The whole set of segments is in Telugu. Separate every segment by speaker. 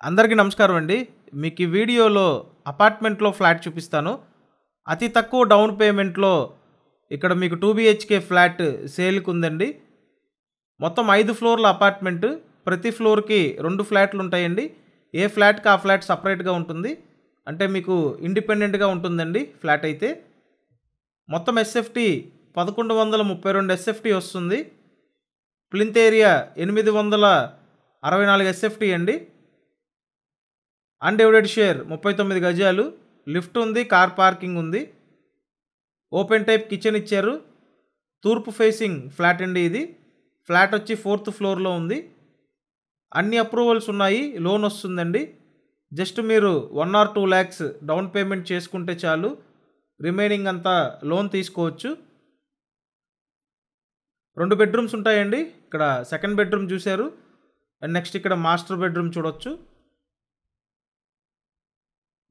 Speaker 1: అందరికీ నమస్కారం అండి. మీకు ఈ వీడియోలో అపార్ట్మెంట్లో ఫ్లాట్ చూపిస్తాను. అతి తక్కువ డౌన్ పేమెంట్లో ఇక్కడ మీకు 2 BHK ఫ్లాట్ సేల్‌కి ఉందండి. మొత్తం 5 ఫ్లోర్ల అపార్ట్మెంట్. ప్రతి ఫ్లోర్‌కి 2 ఫ్లాట్లు ఉంటాయండి. ఏ ఫ్లాట్‌కి ఆ ఫ్లాట్ సెపరేట్‌గా ఉంటుంది. అంటే మీకు ఇండిపెండెంట్‌గా ఉంటుందండి ఫ్లాట్ అయితే. మొత్తం ఎస్ఎఫ్టీ 1132 ఎస్ఎఫ్టీ వస్తుంది. ప్లింత్ ఏరియా 864 ఎస్ఎఫ్టీ అండి. అన్‌డివైడెడ్ షేర్ 39 గజాలు. లిఫ్ట్ ఉంది, కార్ పార్కింగ్ ఉంది. ఓపెన్ టైప్ కిచెన్ ఇచ్చారు. తూర్పు ఫేసింగ్ ఫ్లాట్ అండి ఇది. ఫ్లాట్ వచ్చి 4th ఫ్లోర్లో ఉంది. అన్ని అప్రూవల్స్ ఉన్నాయి. లోన్ వస్తుందండి. జస్ట్ మీరు 1 or 2 lakhs డౌన్ పేమెంట్ చేసుకుంటే చాలు. రిమైనింగ్ అంతా లోన్ తీసుకోవచ్చు. 2 బెడ్రూమ్స్ ఉంటాయండి. ఇక్కడ సెకండ్ బెడ్రూమ్ చూశారు. అండ్ నెక్స్ట్ ఇక్కడ మాస్టర్ బెడ్రూమ్ చూడొచ్చు.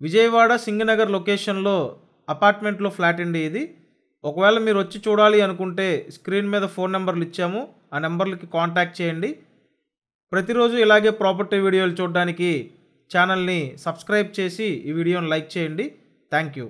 Speaker 1: విజయవాడ సింగనగర్ లొకేషన్లో అపార్ట్మెంట్లో ఫ్లాట్ అండి ఇది. ఒకవేళ మీరు వచ్చి చూడాలి అనుకుంటే స్క్రీన్ మీద ఫోన్ నెంబర్లు ఇచ్చాము. ఆ నెంబర్లకి కాంటాక్ట్ చేయండి. ప్రతిరోజు ఇలాగే ప్రాపర్టీ వీడియోలు చూడడానికి ఛానల్ని సబ్స్క్రైబ్ చేసి ఈ వీడియోని లైక్ చేయండి. Thank you.